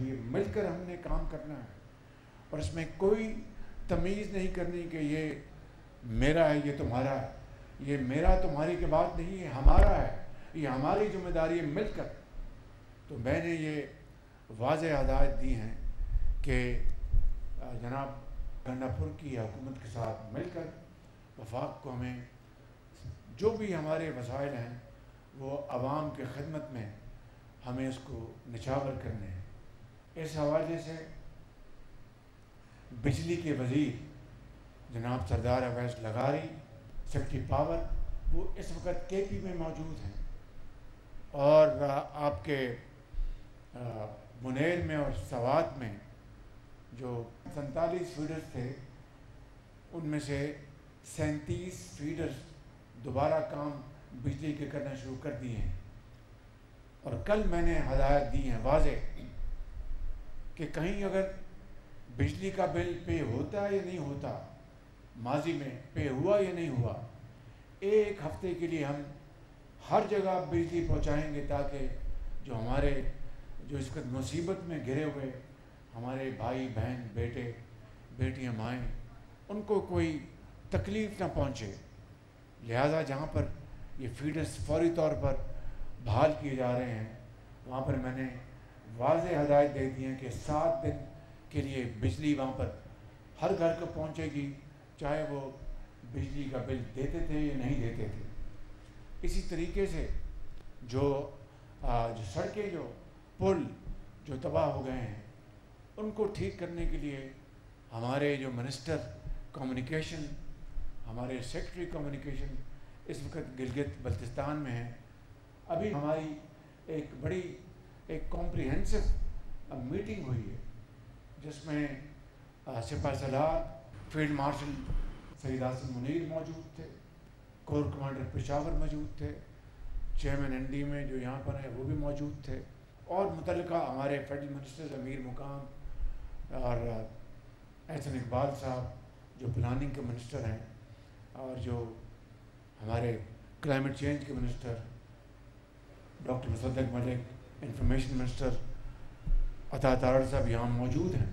چاہیے، مل کر ہم نے کام کرنا ہے، اور اس میں کوئی تمیز نہیں کرنی کہ یہ میرا ہے یہ تمہارا ہے، یہ میرا تمہاری کی بات نہیں ہے، ہمارا ہے، یہ ہماری ذمہ داری ہے مل کر۔ تو میں نے یہ واضح ہدایت دی ہیں کہ جناب گنڈاپور کی حکومت کے ساتھ مل کر وفاق کو ہمیں جو بھی ہمارے وسائل ہیں وہ عوام کی خدمت میں ہمیں اس کو نچھاور کرنے ہیں۔ اس حوالے سے بجلی کے وزیر جناب سردار اویس لغاری سیکرٹری پاور وہ اس وقت کے پی میں موجود ہیں، اور آپ کے منیر میں اور سوات میں جو 47 فیڈرز تھے ان میں سے 37 فیڈرز دوبارہ کام بجلی کے کرنا شروع کر دیے ہیں، اور کل میں نے ہدایت دی ہیں واضح کہ کہیں اگر بجلی کا بل پے ہوتا ہے یا نہیں ہوتا، ماضی میں پے ہوا یا نہیں ہوا، 1 ہفتے کے لیے ہم ہر جگہ بجلی پہنچائیں گے تاکہ جو ہمارے جو اس وقت مصیبت میں گھرے ہوئے ہمارے بھائی بہن بیٹے بیٹیاں مائیں ان کو کوئی تکلیف نہ پہنچے۔ لہذا جہاں پر یہ فیڈرز فوری طور پر بحال کیے جا رہے ہیں وہاں پر میں نے واضح ہدایت دے دی ہیں کہ 7 دن کے لیے بجلی وہاں پر ہر گھر کو پہنچے گی، چاہے وہ بجلی کا بل دیتے تھے یا نہیں دیتے تھے۔ اسی طریقے سے جو سڑکیں جو پل جو تباہ ہو گئے ہیں ان کو ٹھیک کرنے کے لیے ہمارے جو منسٹر کمیونیکیشن ہمارے سیکرٹری کمیونیکیشن اس وقت گلگت بلتستان میں ہیں۔ ابھی ہماری ایک بڑی کمپریہنسو میٹنگ ہوئی ہے جس میں سپاہ سالار فیلڈ مارشل سید حسن منیر موجود تھے، کور کمانڈر پشاور موجود تھے، چیئرمین این ڈی میں جو یہاں پر ہیں وہ بھی موجود تھے، اور متعلقہ ہمارے فیڈرل منسٹر امیر مقام اور احسن اقبال صاحب جو پلاننگ کے منسٹر ہیں، اور جو ہمارے کلائمیٹ چینج کے منسٹر ڈاکٹر مصدق ملک، انفارمیشن منسٹر عطا تارڑ صاحب یہاں موجود ہیں،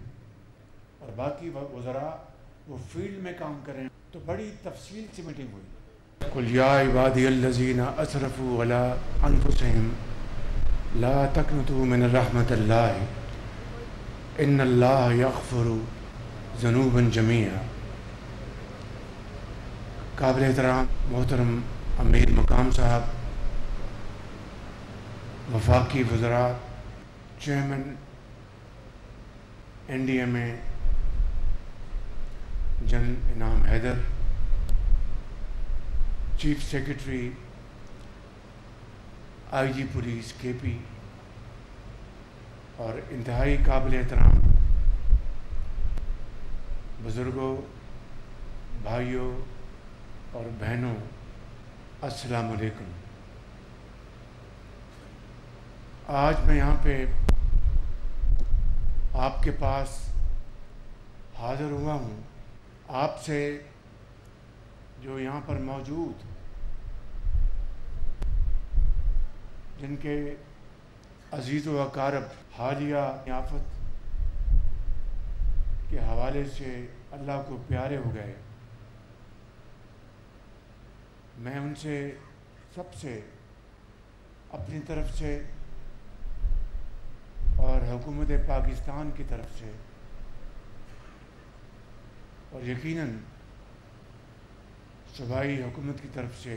اور باقی وزراء وہ فیلڈ میں کام کریں۔ تو بڑی تفصیل سے میٹنگ ہوئی۔ قل یا عبادی الذین اسرفوا علی انفسہم لا تقنطوا من رحمت اللہ ان اللہ یغفر ذنوبا جمیعا۔ قابل احترام محترم امیر مقام صاحب، وفاقی وزراء، chairman N D M A general Inam Haider, chief secretary I G police K P, اور انتہائی قابل احترام بزرگوں، بھائیوں اور بہنوں، السلام علیکم۔ آج میں یہاں پہ آپ کے پاس حاضر ہوا ہوں، آپ سے جو یہاں پر موجود جن کے عزیز و اقارب حالیہ آفت کے حوالے سے اللہ کو پیارے ہو گئے، میں ان سے سب سے اپنی طرف سے اور حکومت پاکستان کی طرف سے اور یقیناً صوبائی حکومت کی طرف سے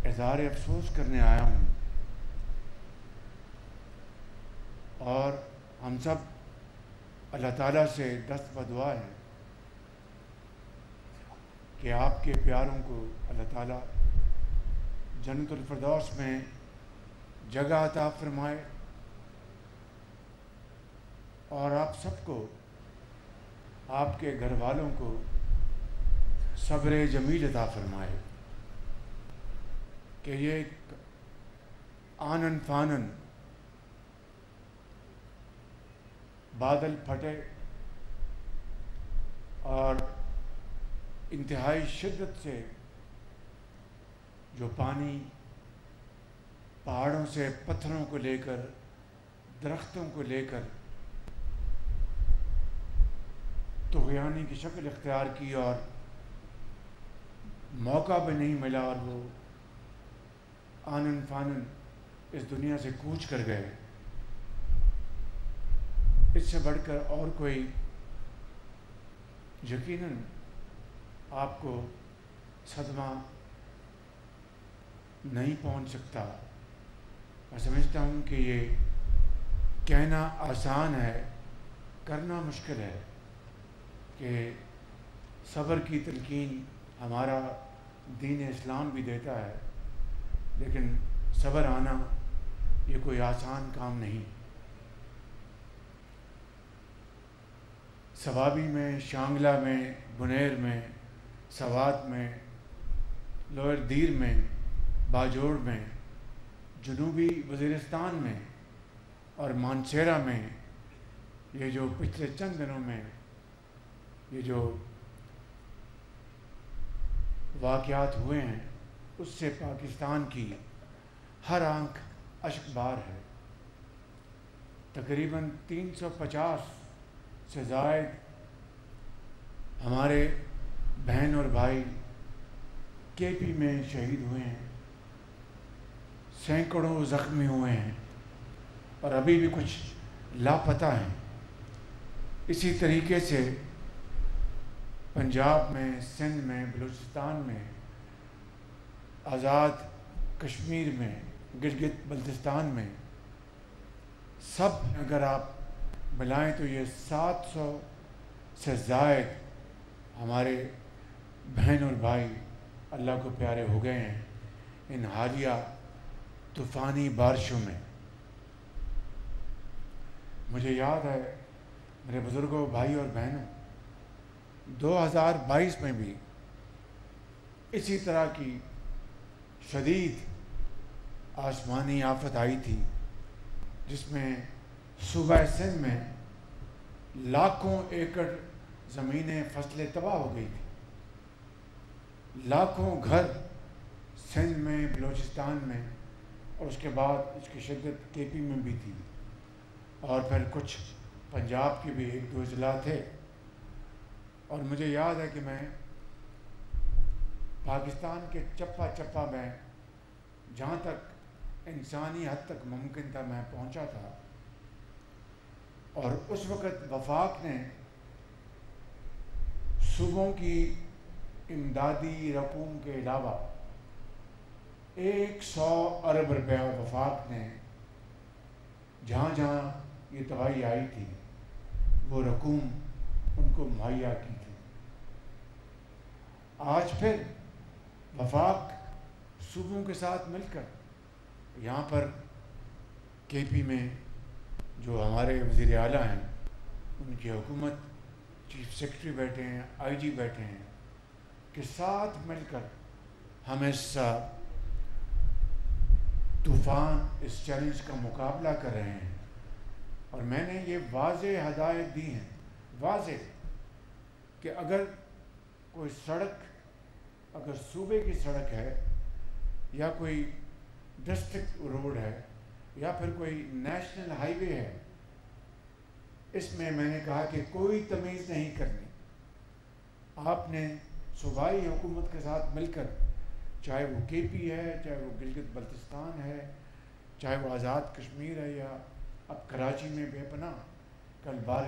اظہار افسوس کرنے آیا ہوں، اور ہم سب اللہ تعالیٰ سے دست بدعا ہے کہ آپ کے پیاروں کو اللہ تعالیٰ جنت الفردوس میں جگہ عطا فرمائے، اور آپ سب کو، آپ کے گھر والوں کو صبر جمیل عطا فرمائے کہ یہ آنن فانن بادل پھٹے اور انتہائی شدت سے جو پانی پہاڑوں سے پتھروں کو لے کر، درختوں کو لے کر طغیانی کی شکل اختیار کی، اور موقع بھی نہیں ملا اور وہ آنن فانن اس دنیا سے کوچ کر گئے۔ اس سے بڑھ کر اور کوئی یقیناً آپ کو صدمہ نہیں پہنچ سکتا۔ میں سمجھتا ہوں کہ یہ کہنا آسان ہے، کرنا مشکل ہے، کہ صبر کی تلقین ہمارا دین اسلام بھی دیتا ہے، لیکن صبر آنا یہ کوئی آسان کام نہیں۔ سوابی میں، شانگلہ میں، بنیر میں، سوات میں، لوئر دیر میں، باجوڑ میں، جنوبی وزیرستان میں اور مانسیرا میں یہ جو پچھلے چند دنوں میں یہ جو واقعات ہوئے ہیں، اس سے پاکستان کی ہر آنکھ اشک بار ہے۔ تقریباً 350 سے زائد ہمارے بہن اور بھائی کے پی میں شہید ہوئے ہیں، سینکڑوں زخمی ہوئے ہیں، اور ابھی بھی کچھ لاپتہ ہیں۔ اسی طریقے سے پنجاب میں، سندھ میں، بلوچستان میں، آزاد کشمیر میں، گلگت بلتستان میں، سب اگر آپ ملائیں تو یہ 700 سے زائد ہمارے بہن اور بھائی اللہ کو پیارے ہو گئے ہیں ان حالیہ طوفانی بارشوں میں۔ مجھے یاد ہے میرے بزرگوں، بھائی اور بہنوں، 2022 میں بھی اسی طرح کی شدید آسمانی آفت آئی تھی، جس میں صوبہ سندھ میں لاکھوں ایکڑ زمینیں، فصلیں تباہ ہو گئی تھی، لاکھوں گھر سندھ میں، بلوچستان میں، اور اس کے بعد اس کی شدت کے پی میں بھی تھی، اور پھر کچھ پنجاب کے بھی 1-2 اضلاع تھے۔ اور مجھے یاد ہے کہ میں پاکستان کے چپا چپا میں جہاں تک انسانی حد تک ممکن تھا میں پہنچا تھا، اور اس وقت وفاق نے صوبوں کی امدادی رقوم کے علاوہ 100 ارب روپیہ وفاق نے جہاں جہاں یہ تباہی آئی تھی وہ رقوم ان کو مہیا کی تھی۔ آج پھر وفاق صوبوں کے ساتھ مل کر یہاں پر کے پی میں جو ہمارے وزیر اعلیٰ ہیں، ان کی حکومت، چیف سیکرٹری بیٹھے ہیں، آئی جی بیٹھے ہیں، کے ساتھ مل کر ہم اس طوفان، اس چیلنج کا مقابلہ کر رہے ہیں۔ اور میں نے یہ واضح ہدایت دی ہیں، واضح، کہ اگر کوئی سڑک، اگر صوبے کی سڑک ہے یا کوئی ڈسٹرکٹ روڈ ہے یا پھر کوئی نیشنل ہائی وے ہے، اس میں نے کہا کہ کوئی تمیز نہیں کرنی۔ آپ نے صوبائی حکومت کے ساتھ مل کر، چاہے وہ کے پی ہے، چاہے وہ گلگت بلتستان ہے، چاہے وہ آزاد کشمیر ہے، یا اب کراچی میں بے پناہ کل بارش